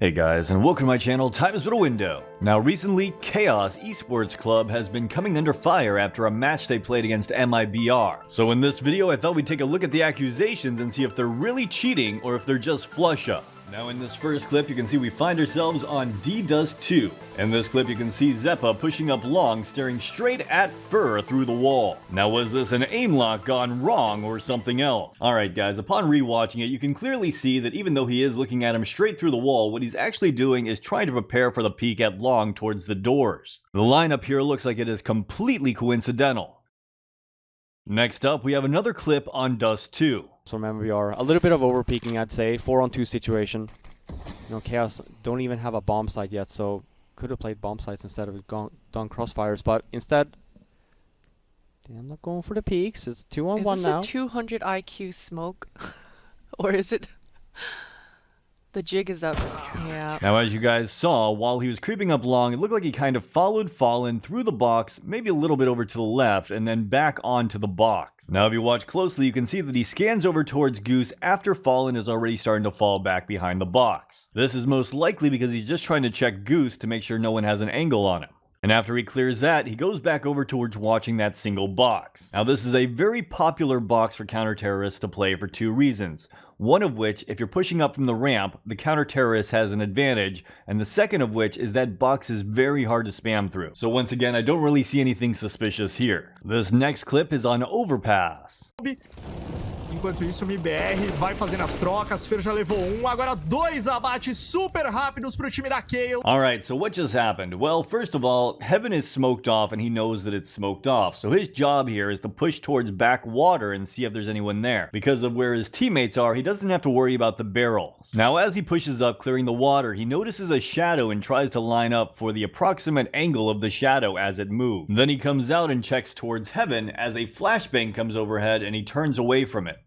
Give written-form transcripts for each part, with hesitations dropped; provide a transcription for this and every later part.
Hey guys, and welcome to my channel, Time Has Been a Window. Now recently, Chaos Esports Club has been coming under fire after a match they played against MIBR. So in this video, I thought we'd take a look at the accusations and see if they're really cheating or if they're just flush up. Now in this first clip, you can see we find ourselves on D-Dust 2. In this clip, you can see Zeppa pushing up long, staring straight at Fur through the wall. Now was this an aim lock gone wrong or something else? Alright guys, upon rewatching it, you can clearly see that even though he is looking at him straight through the wall, what he's actually doing is trying to prepare for the peek at long towards the doors. The lineup here looks like it is completely coincidental. Next up, we have another clip on Dust 2. So remember, we are a little bit of overpeaking, I'd say. 4-on-2 situation. You know, Chaos don't even have a bomb site yet, so could have played bomb sites instead of done crossfires. But instead, I'm not going for the peaks. It's 2-on-1 now. Is this a 200 IQ smoke? Or is it... The jig is up. Yeah. Now as you guys saw, while he was creeping up long, it looked like he kind of followed Fallen through the box, maybe a little bit over to the left, and then back onto the box. Now if you watch closely, you can see that he scans over towards Goose after Fallen is already starting to fall back behind the box. This is most likely because he's just trying to check Goose to make sure no one has an angle on him. And after he clears that, he goes back over towards watching that single box. Now this is a very popular box for counter-terrorists to play for two reasons. One of which, if you're pushing up from the ramp, the counter-terrorist has an advantage, and the second of which is that box is very hard to spam through. So once again, I don't really see anything suspicious here. This next clip is on Overpass. Enquanto isso, o MBR vai fazendo as trocas. Fer já levou agora dois abates super rápidos pro time da Kayle. Alright, so what just happened? Well, first of all, Heaven is smoked off and he knows that it's smoked off. So his job here is to push towards back water and see if there's anyone there. Because of where his teammates are, he doesn't have to worry about the barrels. Now as he pushes up, clearing the water, he notices a shadow and tries to line up for the approximate angle of the shadow as it moves. Then he comes out and checks towards Heaven as a flashbang comes overhead and he turns away from it.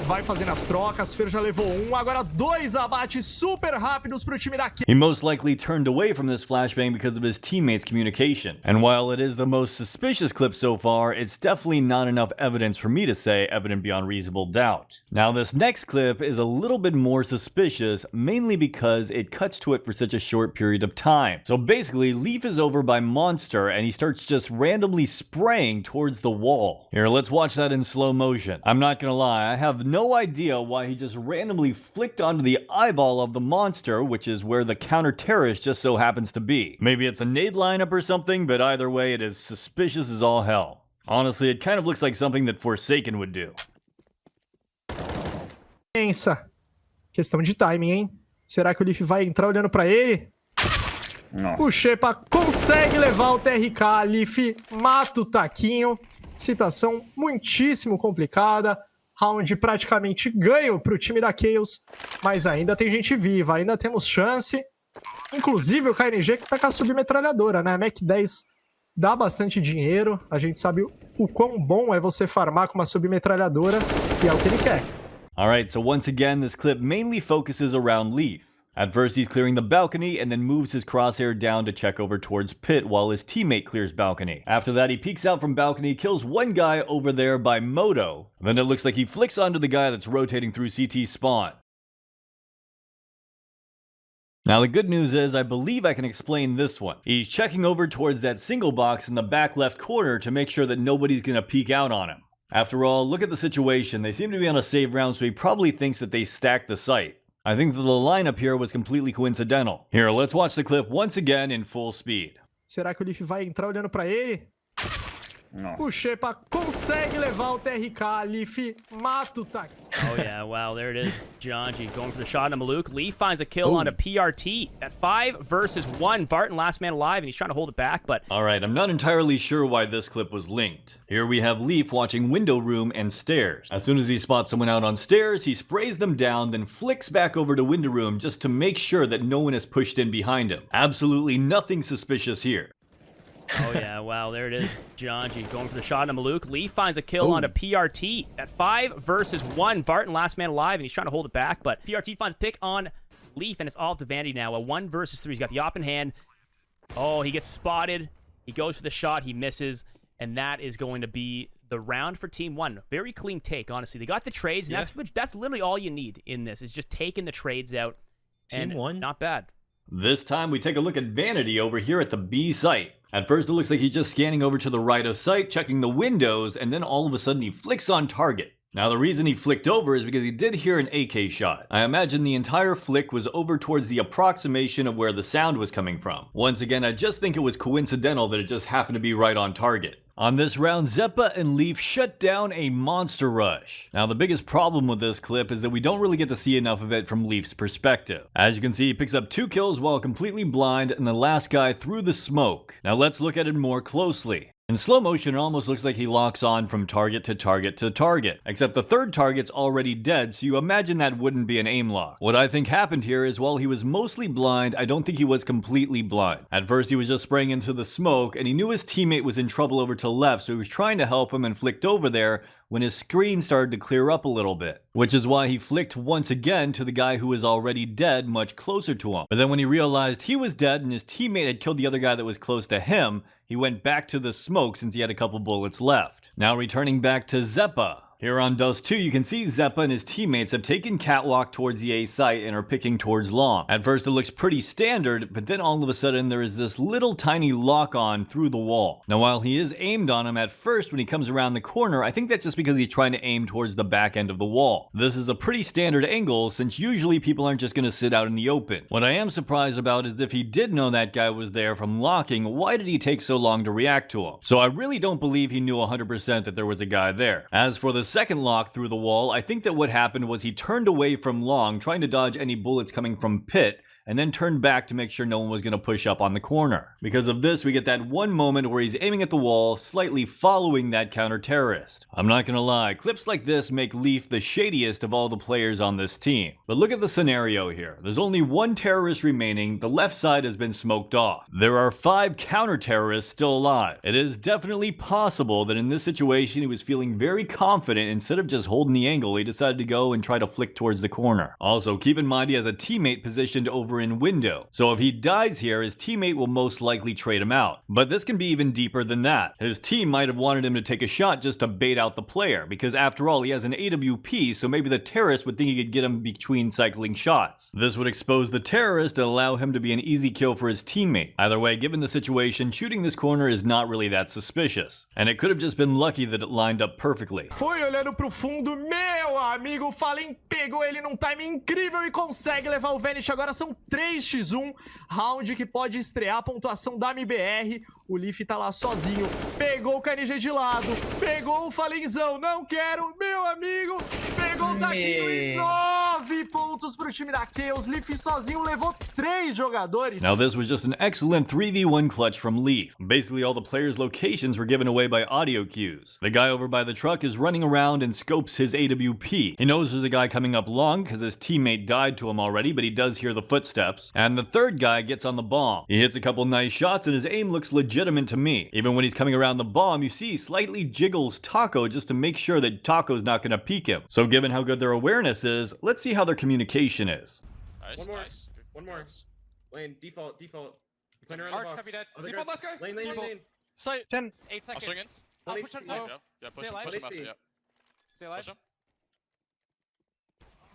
Vai fazendo as trocas, Fer já levou agora dois abates super rápidos pro time da Kayle. He most likely turned away from this flashbang because of his teammates' communication. And while it is the most suspicious clip so far, it's definitely not enough evidence for me to say evident beyond reasonable doubt. Now this next clip is a little bit more suspicious, mainly because it cuts to it for such a short period of time. So basically, Leaf is over by Monster and he starts just randomly spraying towards the wall. Here, let's watch that in slow motion. I'm not gonna lie, I have no idea why he just randomly flicked onto the eyeball of the monster, which is where the counter-terrorist just so happens to be. Maybe it's a nade lineup or something, but either way, it is suspicious as all hell. Honestly, it kind of looks like something that Forsaken would do. Pensa. Questão de timing, hein? Será que o Leaf vai entrar olhando pra ele? Não. O Shepa consegue levar o TRK. Leaf mata o taquinho. Situação muitíssimo complicada. Round praticamente ganho para o time da Chaos, mas ainda tem gente viva, ainda temos chance. Inclusive o KNG que tá com a submetralhadora, né? Mac 10 dá bastante dinheiro, a gente sabe o quão bom é você farmar com uma submetralhadora e é o que ele quer. Alright, so once again, this clip mainly focuses around Leaf. At first he's clearing the balcony and then moves his crosshair down to check over towards pit while his teammate clears balcony. After that he peeks out from balcony, kills one guy over there by Moto, then it looks like he flicks onto the guy that's rotating through CT spawn. Now the good news is I believe I can explain this one. He's checking over towards that single box in the back left corner to make sure that nobody's gonna peek out on him. After all, look at the situation, they seem to be on a save round, so he probably thinks that they stacked the site. I think that the lineup here was completely coincidental. Here, let's watch the clip once again in full speed. Será que o Leaf vai entrar olhando pra ele? Não. O Shepa consegue levar o TRK. Leaf mata o taquinho. Oh yeah, wow, there it is. Janji going for the shot on Maluk. Leaf finds a kill on a PRT at 5 versus 1. Barton last man alive, and he's trying to hold it back, but... Alright, I'm not entirely sure why this clip was linked. Here we have Leaf watching window room and stairs. As soon as he spots someone out on stairs, he sprays them down, then flicks back over to window room just to make sure that no one is pushed in behind him. Absolutely nothing suspicious here. Oh yeah, wow, there it is. Janji going for the shot on Maluk. Leaf finds a kill on a PRT at 5 versus 1. Barton last man alive, and he's trying to hold it back, but PRT finds pick on Leaf, and it's all up to Vanity now. A 1 versus 3. He's got the op in hand. Oh, he gets spotted. He goes for the shot. He misses, and that is going to be the round for Team 1. Very clean take, honestly. They got the trades, and that's literally all you need in this, is just taking the trades out. and Team one. not bad. This time we take a look at Vanity over here at the B site. At first it looks like he's just scanning over to the right of sight, checking the windows, and then all of a sudden he flicks on target. Now the reason he flicked over is because he did hear an AK shot. I imagine the entire flick was over towards the approximation of where the sound was coming from. Once again, I just think it was coincidental that it just happened to be right on target. On this round, Zeppa and Leaf shut down a monster rush. Now the biggest problem with this clip is that we don't really get to see enough of it from Leaf's perspective. As you can see, he picks up 2 kills while completely blind and the last guy through the smoke. Now let's look at it more closely. In slow motion, it almost looks like he locks on from target to target to target, except the third target's already dead, so you imagine that wouldn't be an aim lock. What I think happened here is while he was mostly blind, I don't think he was completely blind. At first he was just spraying into the smoke, and he knew his teammate was in trouble over to left, so he was trying to help him and flicked over there when his screen started to clear up a little bit. Which is why he flicked once again to the guy who was already dead much closer to him. But then when he realized he was dead and his teammate had killed the other guy that was close to him, he went back to the smoke since he had a couple bullets left. Now returning back to Zeppa. Here on Dust 2, you can see Zeppa and his teammates have taken Catwalk towards the A site and are picking towards Long. At first it looks pretty standard, but then all of a sudden there is this little tiny lock-on through the wall. Now while he is aimed on him at first when he comes around the corner, I think that's just because he's trying to aim towards the back end of the wall. This is a pretty standard angle since usually people aren't just going to sit out in the open. What I am surprised about is if he did know that guy was there from locking, why did he take so long to react to him? So I really don't believe he knew 100% that there was a guy there. As for the second lock through the wall, I think that what happened was he turned away from Long, trying to dodge any bullets coming from Pit, and then turned back to make sure no one was going to push up on the corner. Because of this, we get that one moment where he's aiming at the wall, slightly following that counter-terrorist. I'm not gonna lie, clips like this make Leaf the shadiest of all the players on this team. But look at the scenario here. There's only one terrorist remaining, the left side has been smoked off. There are 5 counter-terrorists still alive. It is definitely possible that in this situation he was feeling very confident. Instead of just holding the angle, he decided to go and try to flick towards the corner. Also, keep in mind he has a teammate positioned over in window. So if he dies here, his teammate will most likely trade him out. But this can be even deeper than that. His team might have wanted him to take a shot just to bait out the player, because after all, he has an AWP, so maybe the terrorist would think he could get him between cycling shots. This would expose the terrorist and allow him to be an easy kill for his teammate. Either way, given the situation, shooting this corner is not really that suspicious. And it could have just been lucky that it lined up perfectly. Foi olhando pro fundo, meu amigo, Fallen pegou ele num time incrível e consegue levar o Vanish. Agora são 3x1, round que pode estrear a pontuação da MBR. O Leaf tá lá sozinho, pegou o KNG de lado, pegou o Falenzão, não quero, meu amigo, pegou o Taquinho e 9 pontos pro time da Chaos. Leaf sozinho levou 3 jogadores. Now this was just an excellent 3v1 clutch from Leaf. Basically all the players' locations were given away by audio cues. The guy over by the truck is running around and scopes his AWP. He knows there's a guy coming up long because his teammate died to him already, but he does hear the footsteps. And the third guy gets on the bomb. He hits a couple nice shots and his aim looks legitimate to me. Even when he's coming around the bomb, you see he slightly jiggles Taco just to make sure that Taco's not going to peek him. So given how good their awareness is, let's see how their communication is. Nice, One more. nice. One more. Lane, default. You playing around Arch, the box. copy that. Other Default, guys. last guy. Lane. Default. Site. 8 seconds. swing in. I'll One push on HP. top. Yeah, push Stay him, alive. push him after, yeah. Stay alive. Push him.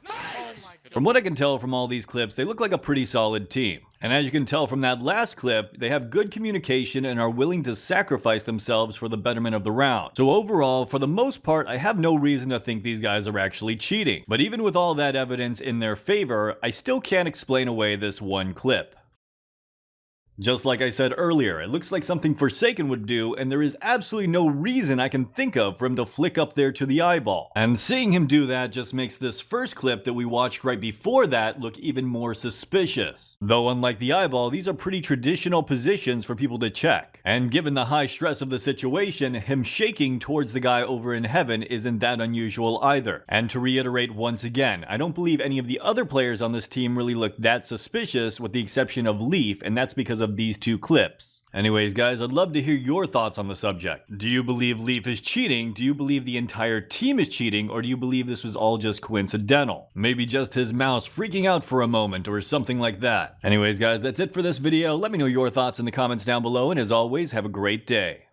Oh my god. From what I can tell from all these clips, they look like a pretty solid team. And as you can tell from that last clip, they have good communication and are willing to sacrifice themselves for the betterment of the round. So overall, for the most part, I have no reason to think these guys are actually cheating. But even with all that evidence in their favor, I still can't explain away this one clip. Just like I said earlier, it looks like something Forsaken would do, and there is absolutely no reason I can think of for him to flick up there to the eyeball. And seeing him do that just makes this first clip that we watched right before that look even more suspicious. Though unlike the eyeball, these are pretty traditional positions for people to check. And given the high stress of the situation, him shaking towards the guy over in heaven isn't that unusual either. And to reiterate once again, I don't believe any of the other players on this team really look that suspicious with the exception of Leaf, and that's because of these 2 clips. Anyways guys, I'd love to hear your thoughts on the subject. Do you believe Leaf is cheating? Do you believe the entire team is cheating? Or do you believe this was all just coincidental? Maybe just his mouse freaking out for a moment or something like that. Anyways guys, that's it for this video. Let me know your thoughts in the comments down below, and as always, have a great day.